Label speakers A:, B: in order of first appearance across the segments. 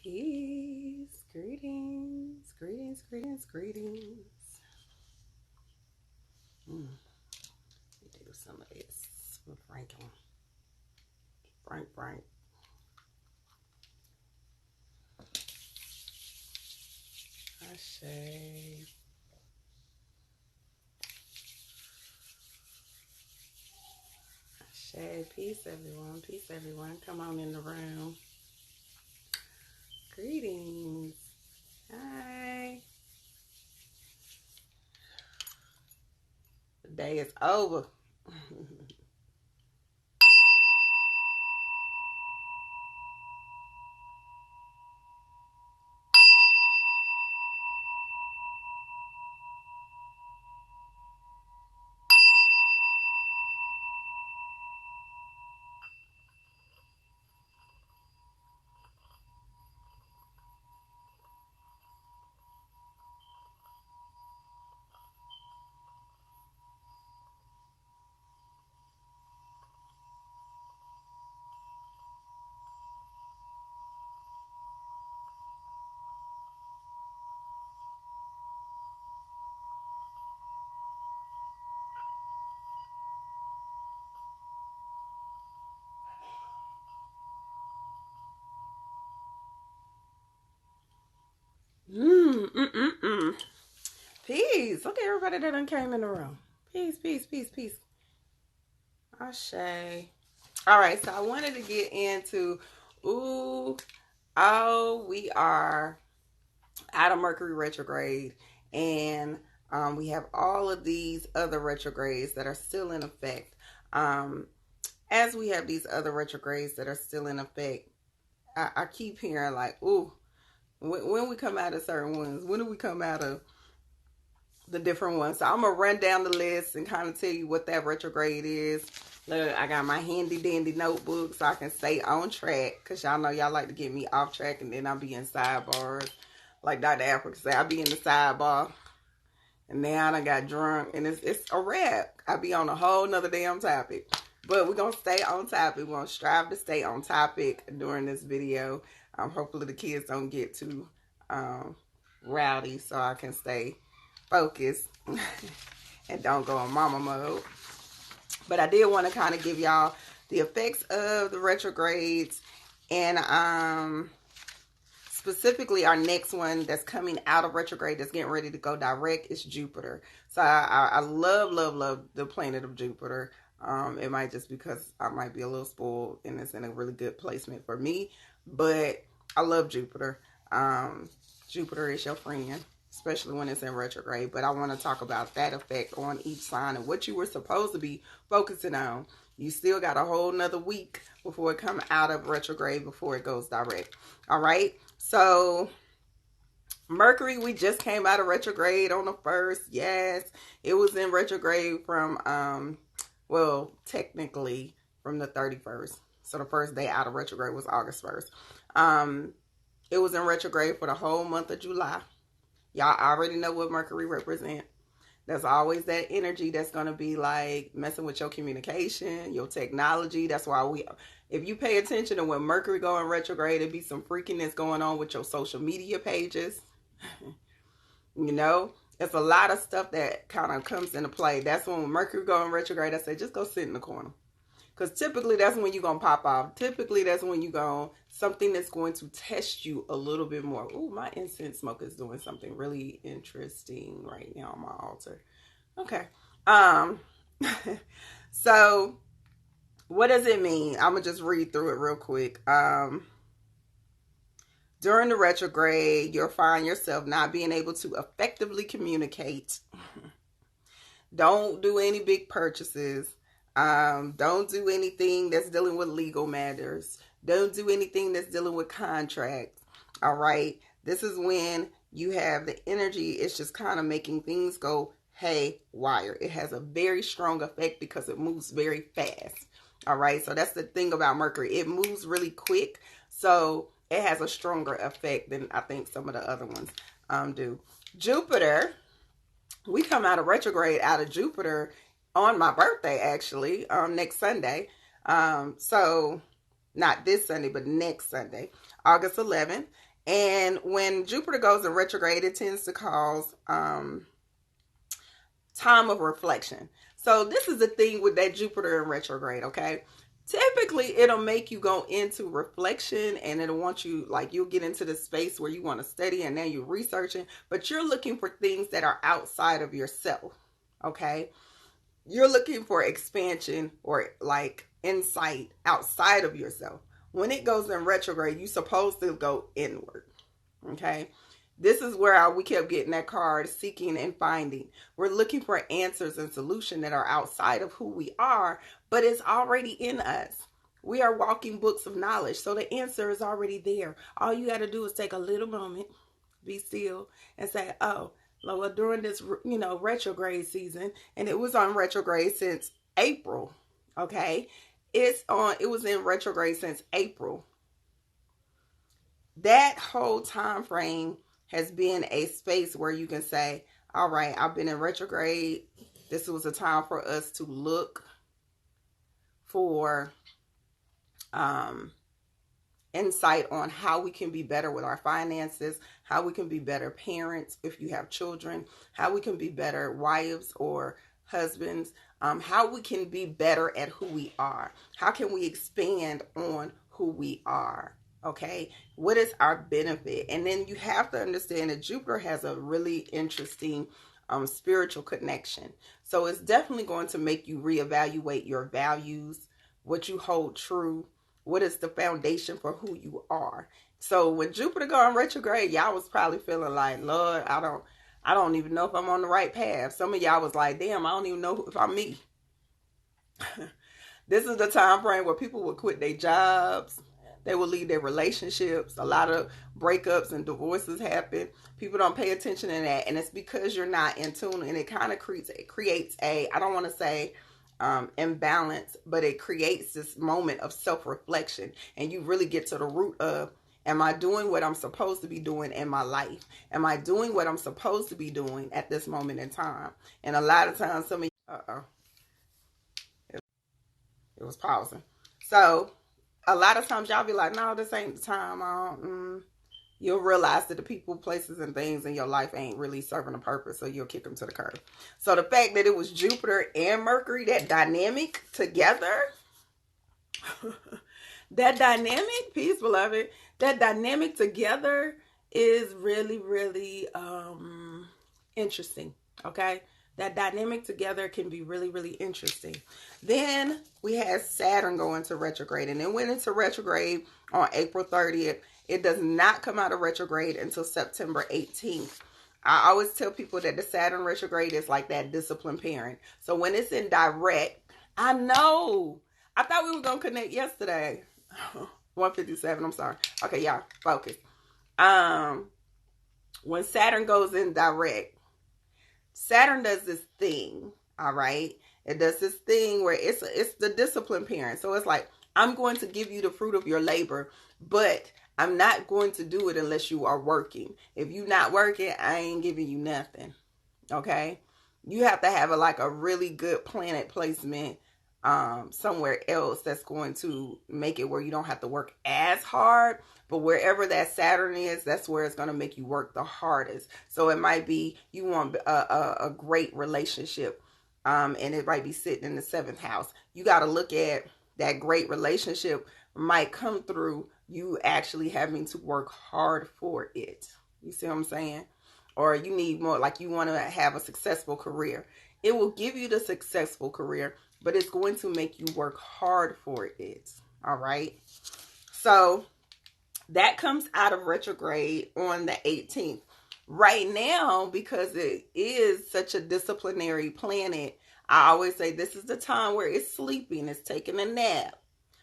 A: Peace, greetings, greetings, greetings, greetings. Do some of this with Franklin. Frank. Ashe. Ashe. Peace, everyone. Peace, everyone. Come on in the room. Greetings. Hi. The day is over. Peace. Look at everybody that done came in the room. Peace, peace, peace, peace. Ashe. All right, so I wanted to get into, we are out of Mercury retrograde, and we have all of these other retrogrades that are still in effect. As we have these other retrogrades that are still in effect, I keep hearing like, when we come out of certain ones, when do we come out of the different ones? So I'm gonna run down the list and kind of tell you what that retrograde is. Look, I got my handy dandy notebook so I can stay on track, because y'all know y'all like to get me off track and then I'll be in sidebars. Like Dr. Africa said, I'll be in the sidebar and now I got drunk and it's a wrap. I'll be on a whole nother damn topic. But we're gonna stay on topic. We're gonna strive to stay on topic during this video. Hopefully the kids don't get too rowdy so I can stay focused and don't go in mama mode. But I did want to kind of give y'all the effects of the retrogrades, and specifically our next one that's coming out of retrograde that's getting ready to go direct is Jupiter. So I love the planet of Jupiter. It might just because I might be a little spoiled and it's in a really good placement for me, but I love Jupiter. Jupiter is your friend, especially when it's in retrograde. But I want to talk about that effect on each sign and what you were supposed to be focusing on. You still got a whole nother week before it comes out of retrograde, before it goes direct. All right. So Mercury, we just came out of retrograde on the 1st. Yes, it was in retrograde from, well, technically from the 31st. So the first day out of retrograde was August 1st. It was in retrograde for the whole month of July. Y'all already know what Mercury represents. There's always that energy that's going to be like messing with your communication, your technology. That's why if you pay attention to when Mercury go in retrograde, it'd be some freakiness going on with your social media pages. You know, it's a lot of stuff that kind of comes into play. That's when Mercury go in retrograde, I say, just go sit in the corner. Because typically that's when you're going to pop off. Typically that's when you're going, something that's going to test you a little bit more. Ooh, my incense smoke is doing something really interesting right now on my altar. Okay. So what does it mean? I'm going to just read through it real quick. During the retrograde, you'll find yourself not being able to effectively communicate. Don't do any big purchases. Don't do anything that's dealing with legal matters. Don't do anything that's dealing with contracts. All right. This is when you have the energy. It's just kind of making things go haywire. It has a very strong effect because it moves very fast. All right. So that's the thing about Mercury. It moves really quick. So it has a stronger effect than I think some of the other ones do. Jupiter, we come out of retrograde out of Jupiter on my birthday, actually, next Sunday. So not this Sunday, but next Sunday, August 11th. And when Jupiter goes in retrograde, it tends to cause time of reflection. So this is the thing with that Jupiter in retrograde, okay? Typically, it'll make you go into reflection, and it'll want you, like, you'll get into the space where you want to study, and now you're researching, but you're looking for things that are outside of yourself, okay? You're looking for expansion or like insight outside of yourself. When it goes in retrograde, you're supposed to go inward, okay? This is where we kept getting that card, seeking and finding. We're looking for answers and solutions that are outside of who we are, but it's already in us. We are walking books of knowledge, so the answer is already there. All you got to do is take a little moment, be still, and say, oh, well, during this, retrograde season, and it was on retrograde since April, okay? It was in retrograde since April. That whole time frame has been a space where you can say, all right, I've been in retrograde. This was a time for us to look for insight on how we can be better with our finances, how we can be better parents if you have children, how we can be better wives or husbands, how we can be better at who we are, how can we expand on who we are. Okay, what is our benefit? And then you have to understand that Jupiter has a really interesting spiritual connection. So it's definitely going to make you reevaluate your values, what you hold true, what is the foundation for who you are. So when Jupiter go in retrograde, y'all was probably feeling like, Lord, I don't even know if I'm on the right path. Some of y'all was like, damn, I don't even know if I'm me. This is the time frame where people would quit their jobs. They will leave their relationships. A lot of breakups and divorces happen. People don't pay attention to that. And it's because you're not in tune. And it kind of creates a, I don't want to say imbalance, but it creates this moment of self-reflection. And you really get to the root of, am I doing what I'm supposed to be doing in my life? Am I doing what I'm supposed to be doing at this moment in time? And a lot of times, some of you, it was pausing. So, a lot of times y'all be like, no, this ain't the time. You'll realize that the people, places, and things in your life ain't really serving a purpose, so you'll kick them to the curb. So the fact that it was Jupiter and Mercury, that dynamic together, that dynamic, peace, beloved, that dynamic together is really, really interesting, okay? That dynamic together can be really, really interesting. Then we had Saturn go into retrograde, and it went into retrograde on April 30th. It does not come out of retrograde until September 18th. I always tell people that the Saturn retrograde is like that disciplined parent. So when it's in direct, I know. I thought we were going to connect yesterday. 157, I'm sorry. Okay, y'all, focus. When Saturn goes in direct, Saturn does this thing, all right? It does this thing where it's the disciplined parent. So it's like, I'm going to give you the fruit of your labor, but I'm not going to do it unless you are working. If you're not working, I ain't giving you nothing, okay? You have to have a really good planet placement somewhere else that's going to make it where you don't have to work as hard. But wherever that Saturn is, that's where it's going to make you work the hardest. So it might be you want a great relationship, and it might be sitting in the 7th house. You got to look at that great relationship might come through you actually having to work hard for it. You see what I'm saying? Or you need more, like you want to have a successful career. It will give you the successful career, but it's going to make you work hard for it. All right. So that comes out of retrograde on the 18th. Right now, because it is such a disciplinary planet, I always say this is the time where it's sleeping, it's taking a nap.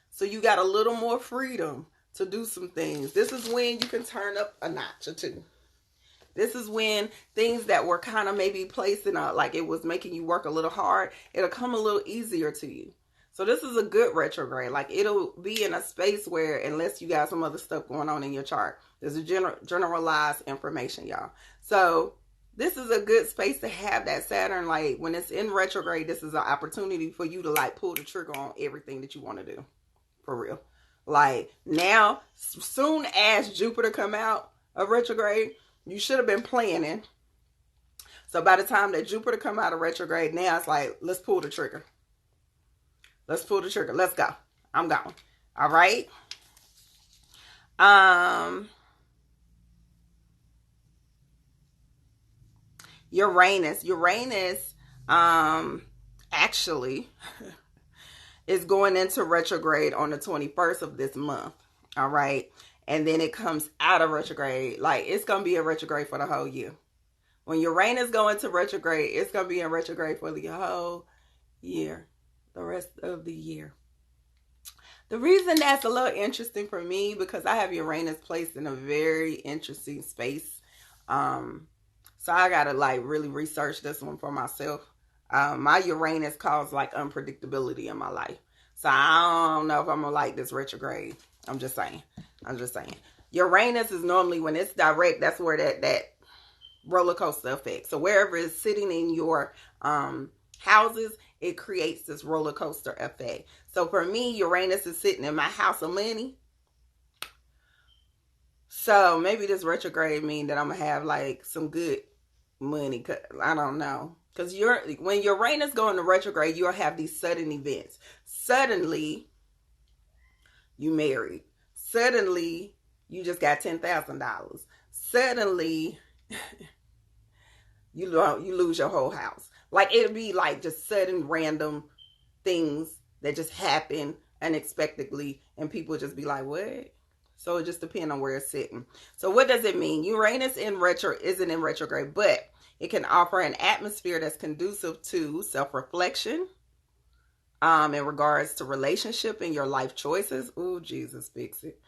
A: So you got a little more freedom to do some things. This is when you can turn up a notch or two. This is when things that were kind of maybe placed in like it was making you work a little hard, it'll come a little easier to you. So this is a good retrograde. Like it'll be in a space where, unless you got some other stuff going on in your chart, there's a generalized information, y'all. So this is a good space to have that Saturn. Like when it's in retrograde, this is an opportunity for you to like pull the trigger on everything that you want to do. For real. Like now, soon as Jupiter come out, of retrograde, you should have been planning. So by the time that Jupiter come out of retrograde, now it's like, let's pull the trigger. Let's pull the trigger. Let's go. I'm going. All right. Uranus, actually is going into retrograde on the 21st of this month. All right. And then it comes out of retrograde. Like, it's going to be a retrograde for the whole year. When Uranus go into retrograde, it's going to be in retrograde for the whole year, the rest of the year. The reason that's a little interesting for me, because I have Uranus placed in a very interesting space. So I got to like really research this one for myself. My Uranus caused like unpredictability in my life. So I don't know if I'm going to like this retrograde. I'm just saying. Uranus is normally, when it's direct, that's where that roller coaster effect. So wherever it's sitting in your houses, it creates this roller coaster effect. So for me, Uranus is sitting in my house of money. So maybe this retrograde mean that I'm gonna have like some good money. I don't know, because when Uranus go into retrograde, you'll have these sudden events. Suddenly, you married. Suddenly, you just got $10,000. Suddenly, you lose your whole house. Like, it'll be like just sudden random things that just happen unexpectedly, and people just be like, what? So it just depends on where it's sitting. So what does it mean? Uranus isn't in retrograde, but it can offer an atmosphere that's conducive to self-reflection in regards to relationship and your life choices. Ooh, Jesus, fix it.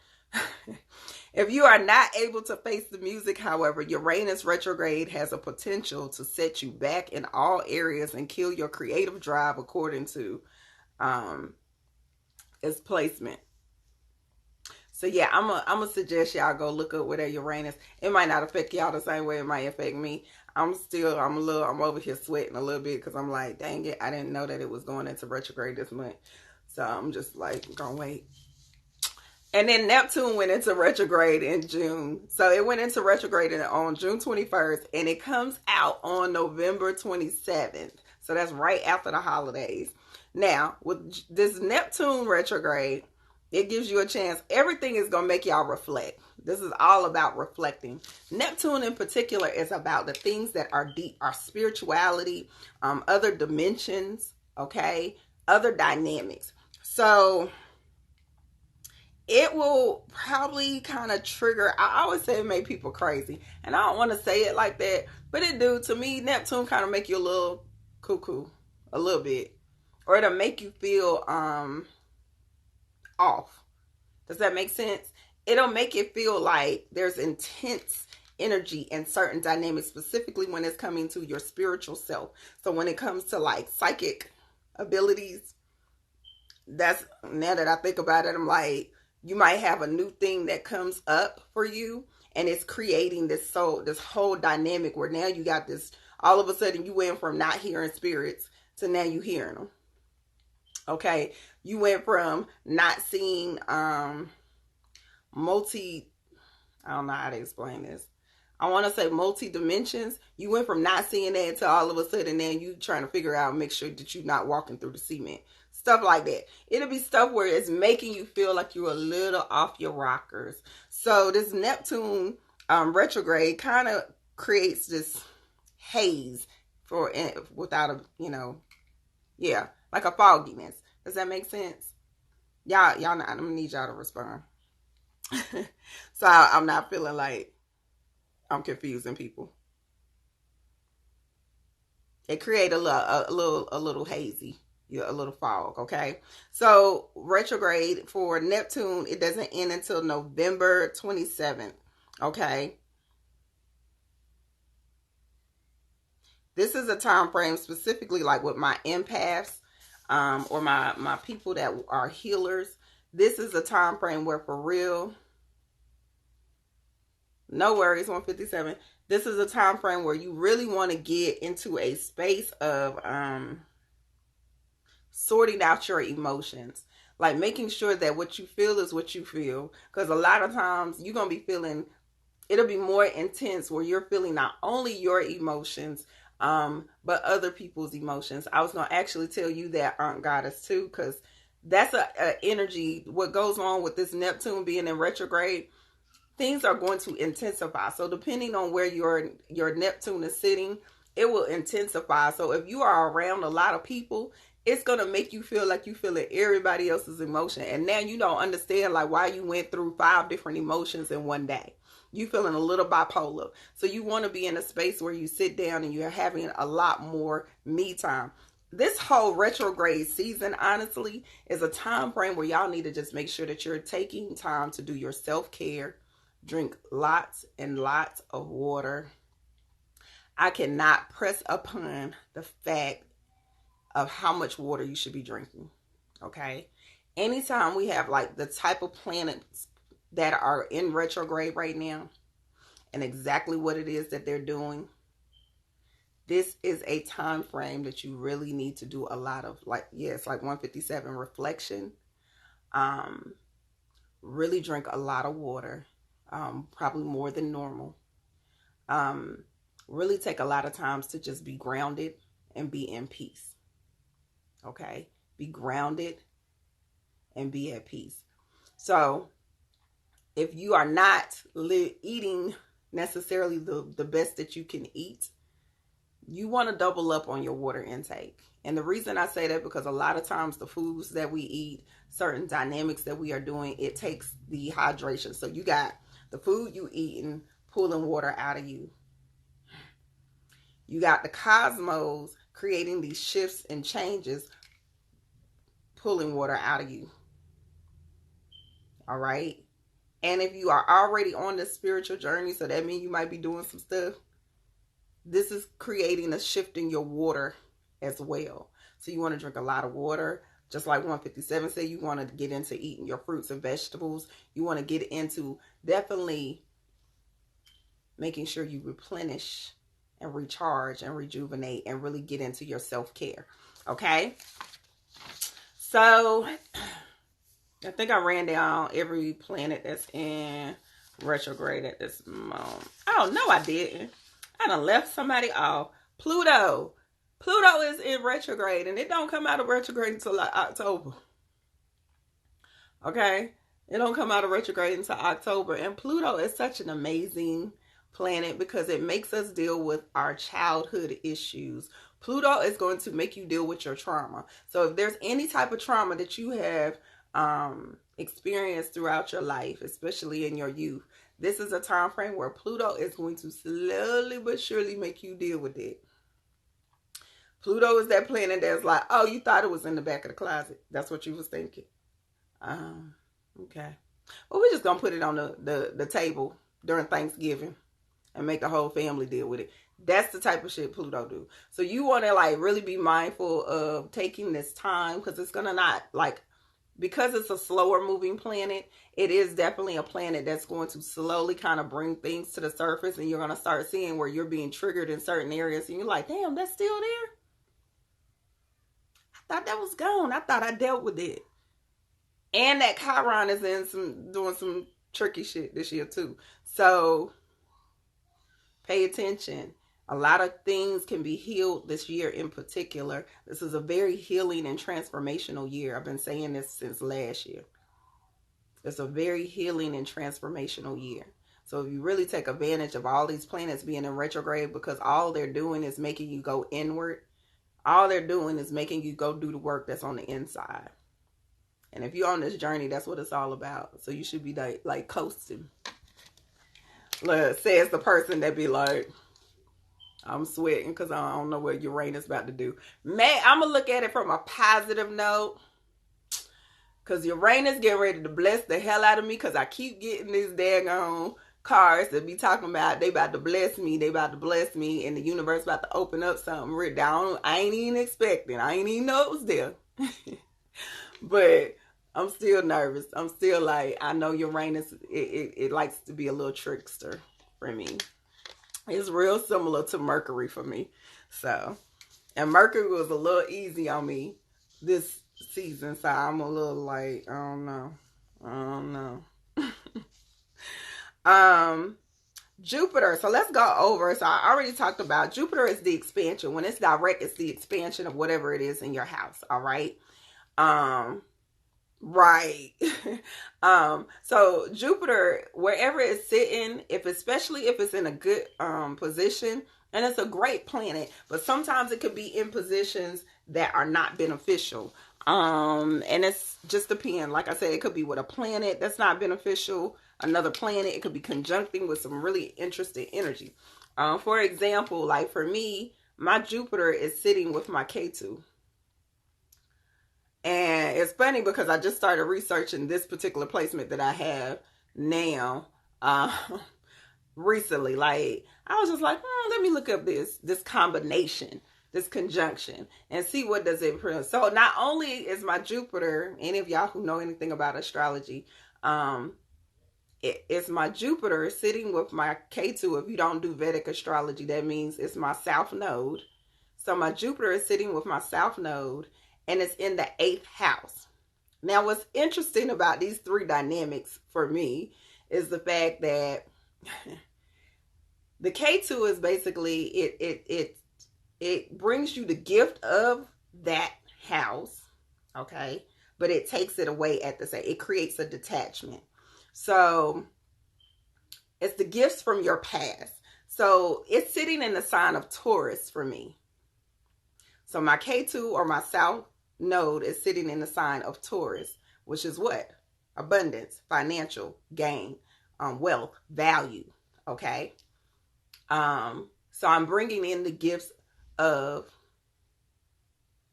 A: If you are not able to face the music, however, Uranus retrograde has a potential to set you back in all areas and kill your creative drive, according to its placement. So yeah, I'm gonna suggest y'all go look up where that Uranus. It might not affect y'all the same way it might affect me. I'm over here sweating a little bit because I'm like, dang it, I didn't know that it was going into retrograde this month. So I'm just like, gonna wait. And then Neptune went into retrograde in June. So it went into retrograde on June 21st, and it comes out on November 27th. So that's right after the holidays. Now, with this Neptune retrograde, it gives you a chance. Everything is going to make y'all reflect. This is all about reflecting. Neptune in particular is about the things that are deep, our spirituality, other dimensions, okay, other dynamics. So it will probably kind of trigger, I always say it make people crazy. And I don't want to say it like that, but it do. To me, Neptune kind of make you a little cuckoo, a little bit. Or it'll make you feel off. Does that make sense? It'll make it feel like there's intense energy and certain dynamics, specifically when it's coming to your spiritual self. So when it comes to like psychic abilities, that's, now that I think about it, I'm like, you might have a new thing that comes up for you, and it's creating this whole dynamic where now you got this, all of a sudden you went from not hearing spirits to now you hearing them. Okay, you went from not seeing I don't know how to explain this. I want to say multi dimensions. You went from not seeing that to all of a sudden now you trying to figure out, make sure that you're not walking through the cement. Stuff like that. It'll be stuff where it's making you feel like you're a little off your rockers. So this Neptune retrograde kind of creates this haze without a, yeah, like a fogginess. Does that make sense? Y'all not, I'm gonna need y'all to respond. So I'm not feeling like I'm confusing people. It create a little hazy, a little fog. Okay, so retrograde for Neptune, it doesn't end until November 27th. Okay, this is a time frame specifically like with my empaths, or my people that are healers. This is a time frame where, for real, no worries, 157. This is a time frame where you really want to get into a space of sorting out your emotions. Like making sure that what you feel is what you feel. Because a lot of times you're going to be feeling it'll be more intense where you're feeling not only your emotions, but other people's emotions. I was going to actually tell you that Aunt Goddess too, because that's a energy. What goes on with this Neptune being in retrograde, things are going to intensify. So depending on where your Neptune is sitting, it will intensify. So if you are around a lot of people, it's going to make you feel like you feeling everybody else's emotion. And now you don't understand like why you went through 5 different emotions in one day. You feeling a little bipolar. So you want to be in a space where you sit down and you're having a lot more me time. This whole retrograde season, honestly, is a time frame where y'all need to just make sure that you're taking time to do your self-care. Drink lots and lots of water. I cannot press upon the fact of how much water you should be drinking. Okay. Anytime we have like the type of planets that are in retrograde right now and exactly what it is that they're doing, this is a time frame that you really need to do a lot of, like, yes, like 157 reflection. Really drink a lot of water, probably more than normal. Really take a lot of times to just be grounded and be in peace. Okay? Be grounded and be at peace. So, if you are not eating necessarily the best that you can eat, you want to double up on your water intake. And the reason I say that, because a lot of times the foods that we eat, certain dynamics that we are doing, it takes the hydration. So you got the food you eating pulling water out of you. You got the cosmos creating these shifts and changes, pulling water out of you. All right. And if you are already on this spiritual journey, so that means you might be doing some stuff, this is creating a shift in your water as well. So you want to drink a lot of water. Just like 157 said, you want to get into eating your fruits and vegetables. You want to get into definitely making sure you replenish and recharge and rejuvenate and really get into your self-care. Okay? So I think I ran down every planet that's in retrograde at this moment. Oh, no, I didn't. I done left somebody off. Pluto. Pluto is in retrograde, and it don't come out of retrograde until like October. Okay? It don't come out of retrograde until October. And Pluto is such an amazing planet because it makes us deal with our childhood issues. Pluto is going to make you deal with your trauma. So if there's any type of trauma that you have experienced throughout your life, especially in your youth, this is a time frame where Pluto is going to slowly but surely make you deal with it. Pluto is that planet that's like, oh, you thought it was in the back of the closet. That's what you was thinking. Okay. Well, we're just going to put it on the table during Thanksgiving and make the whole family deal with it. That's the type of shit Pluto do. So you want to like really be mindful of taking this time, because it's going to not like, because it's a slower moving planet, it is definitely a planet that's going to slowly kind of bring things to the surface, and you're going to start seeing where you're being triggered in certain areas, and you're like, damn, that's still there? I thought that was gone. I thought I dealt with it. And that Chiron is doing some tricky shit this year too. So pay attention. A lot of things can be healed this year in particular. This is a very healing and transformational year. I've been saying this since last year. It's a very healing and transformational year. So if you really take advantage of all these planets being in retrograde, because all they're doing is making you go inward. All they're doing is making you go do the work that's on the inside. And if you're on this journey, that's what it's all about. So you should be like coasting. Look, says the person that be like, I'm sweating because I don't know what Uranus about to do. Man, I'm going to look at it from a positive note. Because Uranus getting ready to bless the hell out of me, because I keep getting these daggone cards that be talking about they about to bless me, and the universe about to open up something written down. I ain't even expecting. I ain't even know it was there. But I'm still nervous. I'm still like, I know Uranus, it likes to be a little trickster for me. It's real similar to Mercury for me. So, and Mercury was a little easy on me this season. So I'm a little like, I don't know. Jupiter. So let's go over. So I already talked about Jupiter is the expansion. When it's direct, it's the expansion of whatever it is in your house. All right. Um, right. So Jupiter, wherever it's sitting, especially if it's in a good position, and it's a great planet, but sometimes it could be in positions that are not beneficial. And it's just depend. Like I said, it could be with a planet that's not beneficial, another planet, it could be conjuncting with some really interesting energy. For example, like for me, my Jupiter is sitting with my K2. And it's funny because I just started researching this particular placement that I have now recently. Like I was just like, let me look up this combination, this conjunction, and see what does it produce. So not only is my Jupiter, any of y'all who know anything about astrology, it's my Jupiter sitting with my K2. If you don't do Vedic astrology, that means it's my South Node. So my Jupiter is sitting with my South Node, and it's in the 8th house. Now, what's interesting about these three dynamics for me is the fact that the K2 is basically it brings you the gift of that house, okay? But it takes it away at the same. It creates a detachment. So it's the gifts from your past. So it's sitting in the sign of Taurus for me. So my K2 or my South Node is sitting in the sign of Taurus, which is what? Abundance, financial gain, wealth, value. Okay. So I'm bringing in the gifts of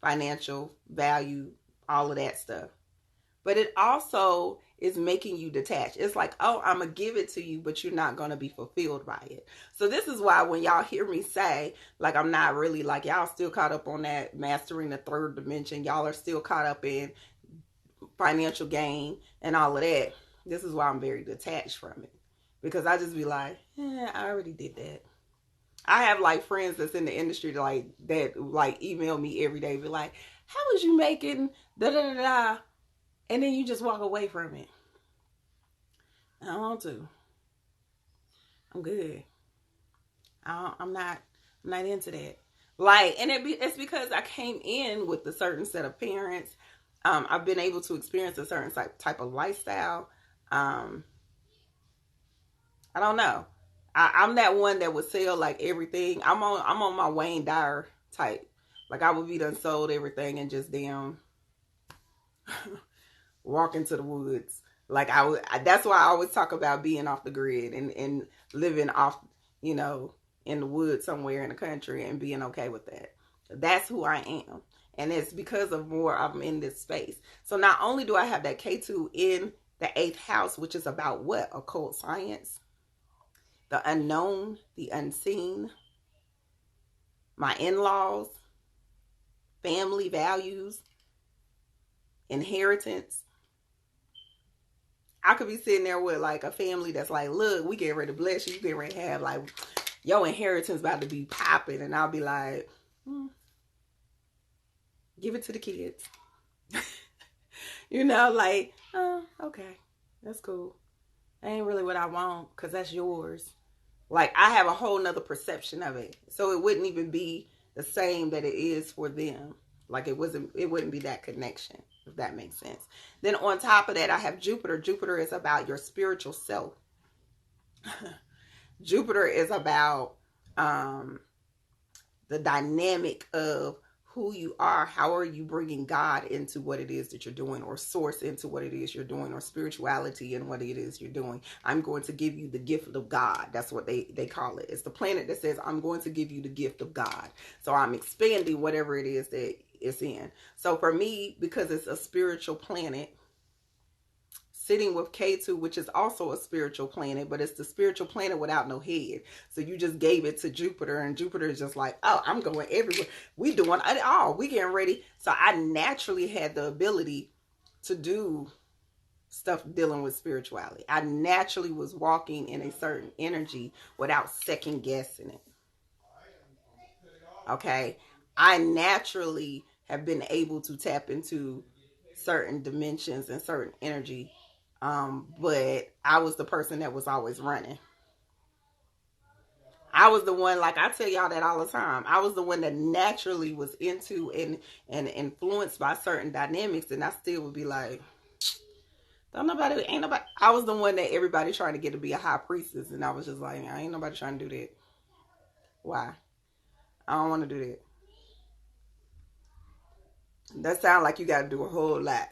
A: financial value, all of that stuff. But it also is making you detached. It's like, oh, I'm going to give it to you, but you're not going to be fulfilled by it. So this is why when y'all hear me say, like, I'm not really, like, y'all still caught up on that mastering the third dimension. Y'all are still caught up in financial gain and all of that. This is why I'm very detached from it. Because I just be like, I already did that. I have like friends that's in the industry that email me every day, be like, how was you making da da da da? And then you just walk away from it. I don't want to. I'm good. I'm not into that. Like, and it's because I came in with a certain set of parents. I've been able to experience a certain type of lifestyle. I don't know. I'm that one that would sell like everything. I'm on my Wayne Dyer type. Like I would be done sold everything and just damn walk into the woods. Like that's why I always talk about being off the grid and living off, in the woods somewhere in the country and being okay with that. That's who I am. And it's because of more I'm in this space. So not only do I have that K2 in the 8th house, which is about what? Occult science, the unknown, the unseen, my in-laws, family values, inheritance. I could be sitting there with like a family that's like, look, we get ready to bless you. You get ready to have like your inheritance about to be popping. And I'll be like, give it to the kids. Like, oh, okay, that's cool. That ain't really what I want because that's yours. Like I have a whole nother perception of it. So it wouldn't even be the same that it is for them. Like it wouldn't be that connection, if that makes sense. Then on top of that, I have Jupiter. Jupiter is about your spiritual self. Jupiter is about the dynamic of who you are. How are you bringing God into what it is that you're doing, or source into what it is you're doing, or spirituality in what it is you're doing. I'm going to give you the gift of God. That's what they call it. It's the planet that says, I'm going to give you the gift of God. So I'm expanding whatever it is that it's in. So for me, because it's a spiritual planet, sitting with K2, which is also a spiritual planet, but it's the spiritual planet without no head. So you just gave it to Jupiter, and Jupiter is just like, oh, I'm going everywhere. We doing it all. We getting ready. So I naturally had the ability to do stuff dealing with spirituality. I naturally was walking in a certain energy without second guessing it. Okay. I naturally have been able to tap into certain dimensions and certain energy. But I was the person that was always running. I was the one, like I tell y'all that all the time. I was the one that naturally was into and influenced by certain dynamics, and I still would be like, don't nobody, ain't nobody. I was the one that everybody trying to get to be a high priestess, and I was just like, I ain't nobody trying to do that. Why? I don't want to do that. That sound like you got to do a whole lot.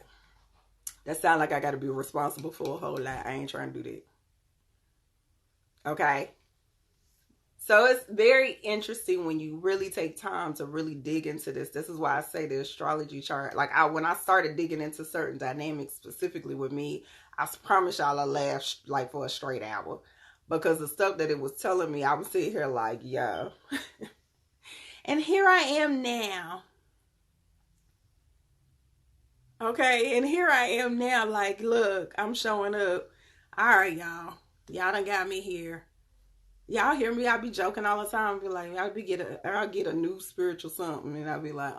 A: That sound like I got to be responsible for a whole lot. I ain't trying to do that. Okay. So it's very interesting when you really take time to really dig into this. This is why I say the astrology chart. Like when I started digging into certain dynamics specifically with me, I promise y'all I laughed like for a straight hour. Because the stuff that it was telling me, I was sitting here like, yeah. And here I am now. Okay, and here I am now, like, look, I'm showing up. All right, y'all. Y'all done got me here. Y'all hear me? I be joking all the time. Be like, I'll get a new spiritual something, and I'll be like,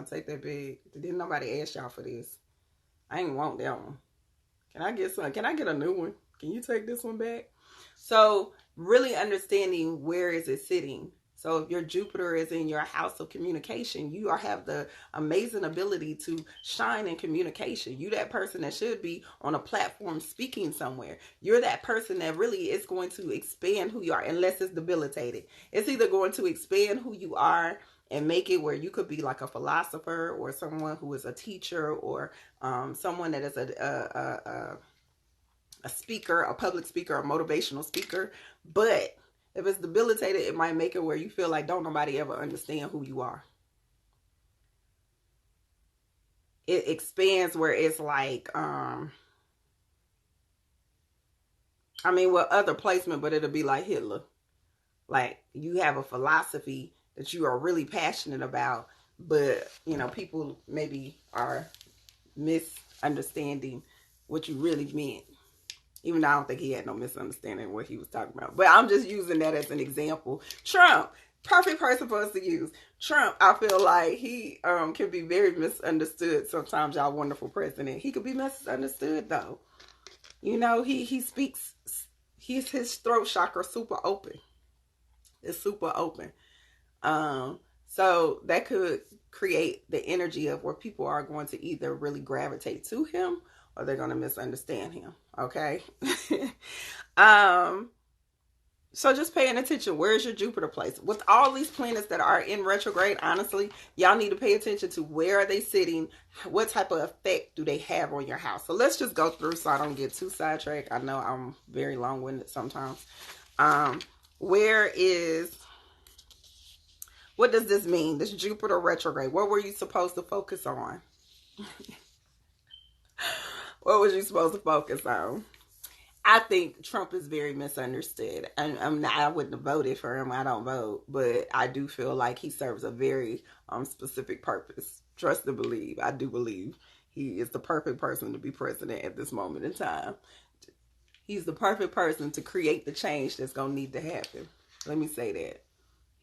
A: take that bag. Didn't nobody ask y'all for this? I ain't want that one. Can I get some? Can I get a new one? Can you take this one back? So really understanding where is it sitting. So if your Jupiter is in your house of communication, you have the amazing ability to shine in communication. You that person that should be on a platform speaking somewhere. You're that person that really is going to expand who you are, unless it's debilitated. It's either going to expand who you are and make it where you could be like a philosopher or someone who is a teacher or someone that is a speaker, a public speaker, a motivational speaker. But if it's debilitated, it might make it where you feel like don't nobody ever understand who you are. It expands where it's like, other placement, but it'll be like Hitler. Like you have a philosophy that you are really passionate about, but people maybe are misunderstanding what you really meant. Even though I don't think he had no misunderstanding of what he was talking about. But I'm just using that as an example. Trump, perfect person for us to use. Trump, I feel like he can be very misunderstood sometimes, y'all wonderful president. He could be misunderstood, though. He speaks, his throat chakra super open. It's super open. So that could create the energy of where people are going to either really gravitate to him or they're going to misunderstand him. Okay. So just paying attention. Where's your Jupiter place? With all these planets that are in retrograde, honestly, y'all need to pay attention to where are they sitting? What type of effect do they have on your house? So let's just go through so I don't get too sidetracked. I know I'm very long-winded sometimes. What does this mean? This Jupiter retrograde. What were you supposed to focus on? What was you supposed to focus on? I think Trump is very misunderstood. I wouldn't have voted for him. I don't vote. But I do feel like he serves a very specific purpose. Trust and believe. I do believe he is the perfect person to be president at this moment in time. He's the perfect person to create the change that's going to need to happen. Let me say that.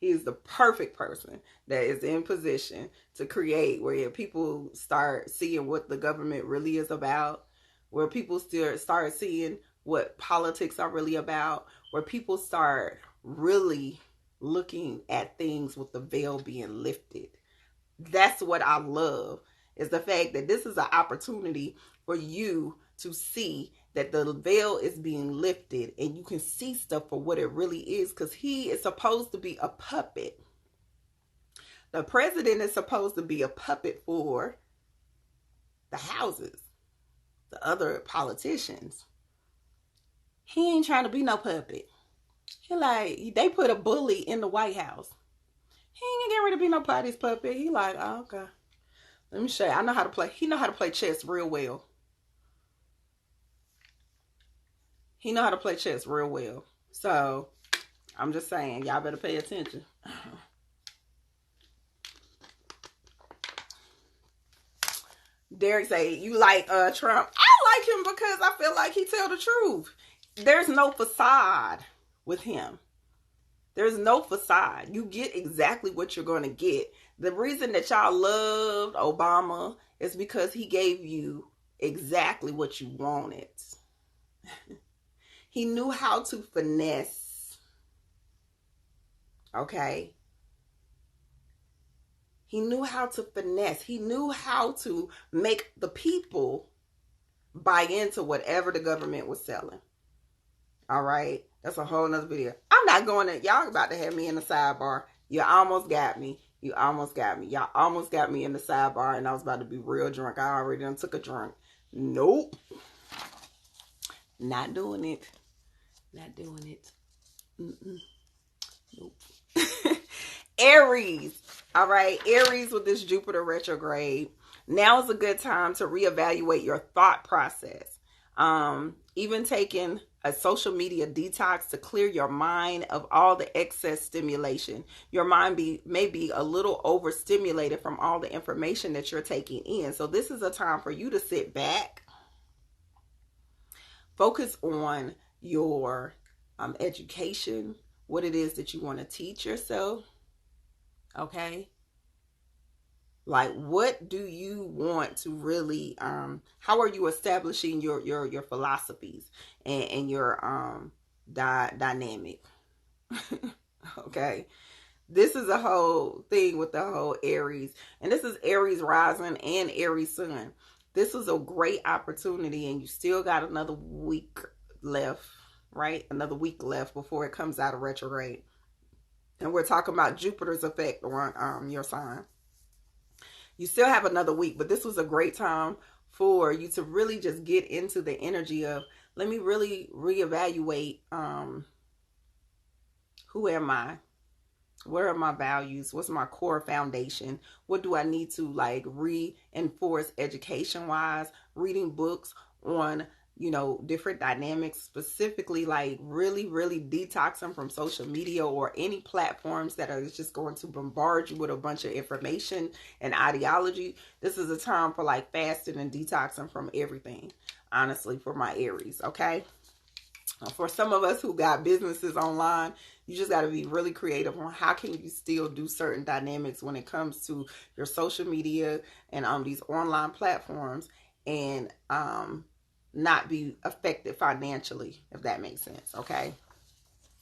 A: He is the perfect person that is in position to create where people start seeing what the government really is about, where people still start seeing what politics are really about, where people start really looking at things with the veil being lifted. That's what I love, is the fact that this is an opportunity for you to see that the veil is being lifted and you can see stuff for what it really is, because he is supposed to be a puppet. The president is supposed to be a puppet for the houses, the other politicians. He ain't trying to be no puppet. He like, they put a bully in the White House. He ain't getting ready to be nobody's puppet. He like, oh, okay. Let me show you. I know how to play. He know how to play chess real well. He know how to play chess real well. So, I'm just saying, y'all better pay attention. Derek say, you like Trump? I like him because I feel like he tell the truth. There's no facade with him. There's no facade. You get exactly what you're going to get. The reason that y'all loved Obama is because he gave you exactly what you wanted. He knew how to finesse. Okay. He knew how to finesse. He knew how to make the people buy into whatever the government was selling. All right. That's a whole nother video. I'm not going to, y'all about to have me in the sidebar. You almost got me. You almost got me. Y'all almost got me in the sidebar and I was about to be real drunk. I already done took a drink. Nope. Not doing it. Not doing it. Mm-mm. Nope. Aries. All right. Aries with this Jupiter retrograde. Now is a good time to reevaluate your thought process. Even taking a social media detox to clear your mind of all the excess stimulation. Your mind may be a little overstimulated from all the information that you're taking in. So this is a time for you to sit back, focus on your education, what it is that you want to teach yourself. Okay. Like, what do you want to really, how are you establishing your philosophies and your dynamic? Okay. This is a whole thing with the whole Aries. And this is Aries rising and Aries sun. This is a great opportunity and you still got another week left, right? Another week left before it comes out of retrograde. And we're talking about Jupiter's effect on your sign. You still have another week, but this was a great time for you to really just get into the energy of, let me really reevaluate who am I? Where are my values? What's my core foundation? What do I need to like reinforce education wise? Reading books on, different dynamics, specifically like really, really detoxing from social media or any platforms that are just going to bombard you with a bunch of information and ideology. This is a time for like fasting and detoxing from everything, honestly, for my Aries, okay? For some of us who got businesses online, you just got to be really creative on how can you still do certain dynamics when it comes to your social media and these online platforms and not be affected financially, if that makes sense, okay?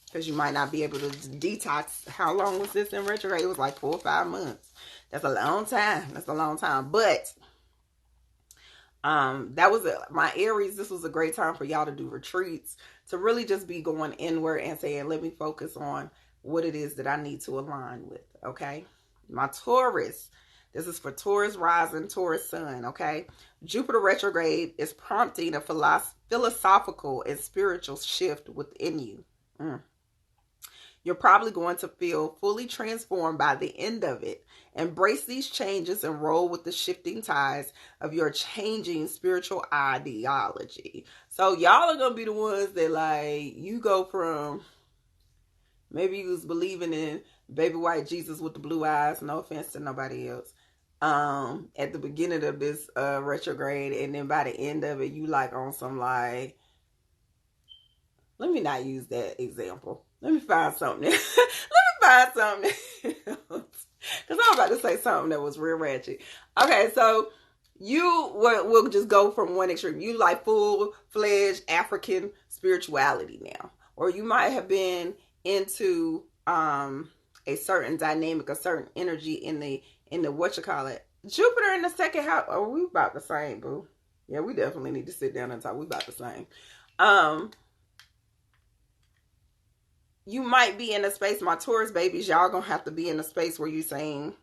A: Because you might not be able to detox. How long was this in retrograde? It was like 4 or 5 months. That's a long time. That's a long time. But that was my Aries. This was a great time for y'all to do retreats, to really just be going inward and saying, let me focus on what it is that I need to align with, okay? My Taurus, this is for Taurus rising, Taurus sun, okay? Jupiter retrograde is prompting a philosophical and spiritual shift within you. You're probably going to feel fully transformed by the end of it. Embrace these changes and roll with the shifting tides of your changing spiritual ideology. So y'all are going to be the ones that like, you go from, maybe you was believing in baby white Jesus with the blue eyes, no offense to nobody else, at the beginning of this retrograde, and then by the end of it, you like on some like, let me not use that example. Let me find something. Let me find something else. Because I'm about to say something that was real ratchet. Okay, so you will just go from one extreme. You like full-fledged African spirituality now. Or you might have been into a certain dynamic, a certain energy in the Jupiter in the second house. Oh, we about the same, boo. Yeah, we definitely need to sit down and talk. We about the same. You might be in a space, my Taurus babies, y'all gonna have to be in a space where you saying,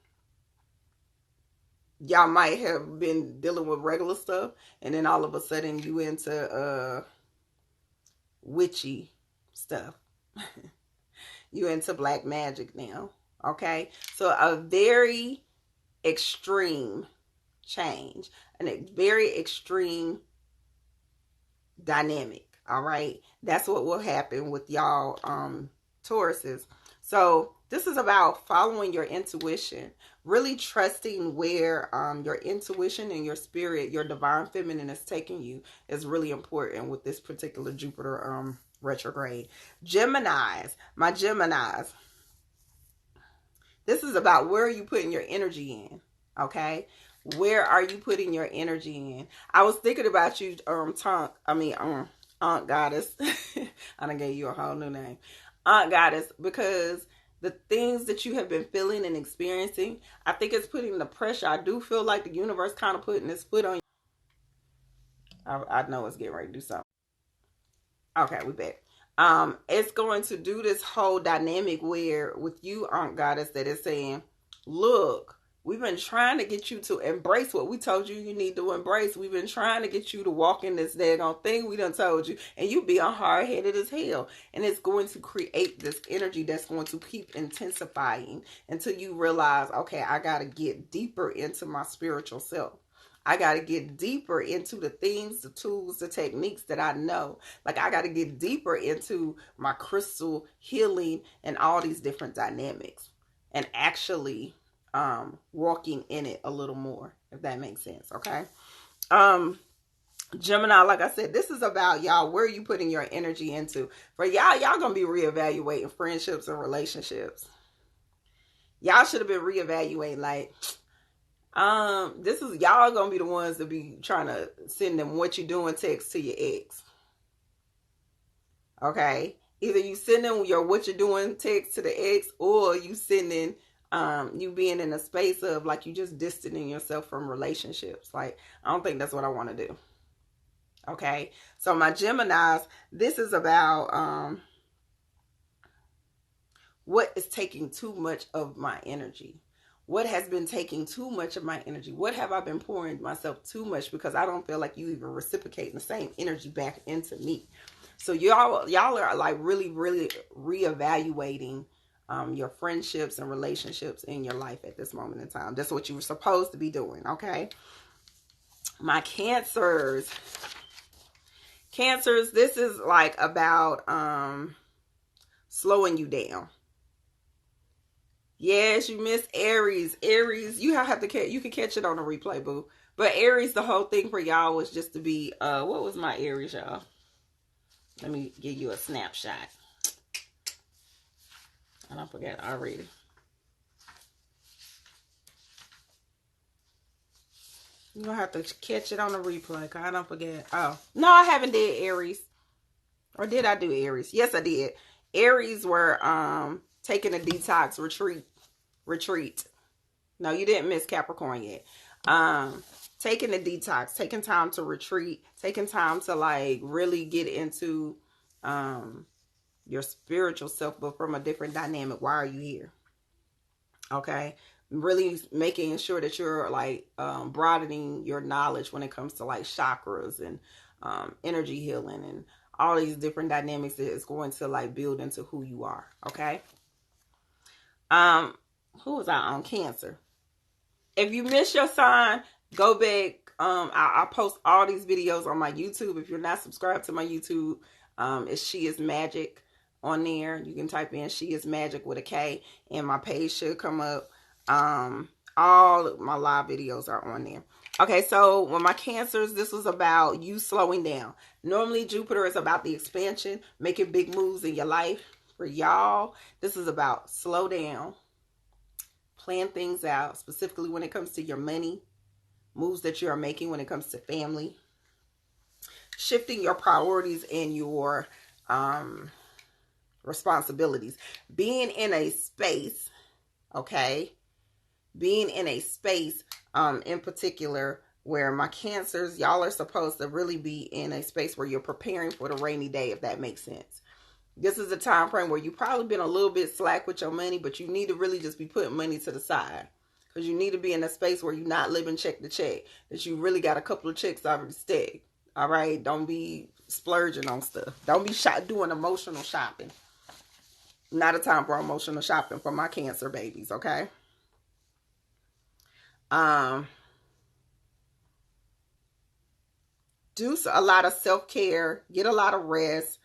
A: y'all might have been dealing with regular stuff, and then all of a sudden you into witchy stuff. You into black magic now, okay? So a very extreme change, and a very extreme dynamic. All right, that's what will happen with y'all Tauruses. So this is about following your intuition, really trusting where your intuition and your spirit, your divine feminine is taking you, is really important with this particular Jupiter retrograde. Geminis, my Geminis, this is about where are you putting your energy in, okay? Where are you putting your energy in? I was thinking about you, Aunt Goddess. I done gave you a whole new name. Aunt Goddess, because the things that you have been feeling and experiencing, I think it's putting the pressure. I do feel like the universe kind of putting its foot on you. I know it's getting ready to do something. Okay, we back. It's going to do this whole dynamic where with you, Aunt Goddess, that is saying, look, we've been trying to get you to embrace what we told you you need to embrace. We've been trying to get you to walk in this daggone thing we done told you, and you being hard-headed as hell. And it's going to create this energy that's going to keep intensifying until you realize, okay, I got to get deeper into my spiritual self. I got to get deeper into the things, the tools, the techniques that I know. Like, I got to get deeper into my crystal healing and all these different dynamics and actually walking in it a little more, if that makes sense. Okay. Gemini, like I said, this is about y'all. Where are you putting your energy into? For y'all going to be reevaluating friendships and relationships. Y'all should have been reevaluating, like, this is y'all gonna be the ones to be trying to send them what you doing text to your ex. Okay, either you sending your what you doing text to the ex, or you sending you being in a space of like you just distancing yourself from relationships. Like, I don't think that's what I want to do. Okay, so my Geminis, this is about what is taking too much of my energy. What has been taking too much of my energy? What have I been pouring myself too much because I don't feel like you even reciprocating the same energy back into me? So y'all are like really, really reevaluating your friendships and relationships in your life at this moment in time. That's what you were supposed to be doing, okay? My Cancers, this is like about slowing you down. Yes, you missed Aries. Aries, you have to catch. You can catch it on the replay, boo. But Aries, the whole thing for y'all was just to be. What was my Aries, y'all? Let me give you a snapshot. I don't forget already. You gonna have to catch it on the replay, cause I don't forget. Oh no, I haven't did Aries, or did I do Aries? Yes, I did. Aries were taking a detox retreat. No, you didn't miss Capricorn yet. Taking a detox, taking time to retreat, taking time to like really get into your spiritual self, but from a different dynamic. Why are you here? Okay. Really making sure that you're like broadening your knowledge when it comes to like chakras and energy healing and all these different dynamics that is going to like build into who you are. Okay. Who was I on? Cancer. If you miss your sign, go back. I post all these videos on my YouTube. If you're not subscribed to my YouTube, it's She Is Magic on there. You can type in She Is Magic with a K, and my page should come up. All of my live videos are on there. Okay, so with my Cancers, this was about you slowing down. Normally, Jupiter is about the expansion, making big moves in your life. For y'all, this is about slow down, plan things out, specifically when it comes to your money, moves that you are making when it comes to family, shifting your priorities and your responsibilities, being in a space, okay, being in a space in particular where my Cancers, y'all are supposed to really be in a space where you're preparing for the rainy day, if that makes sense. This is a time frame where you've probably been a little bit slack with your money, but you need to really just be putting money to the side. Because you need to be in a space where you're not living check to check. That you really got a couple of checks already stacked. All right? Don't be splurging on stuff. Don't be doing emotional shopping. Not a time for emotional shopping for my Cancer babies, okay? Do a lot of self-care. Get a lot of rest.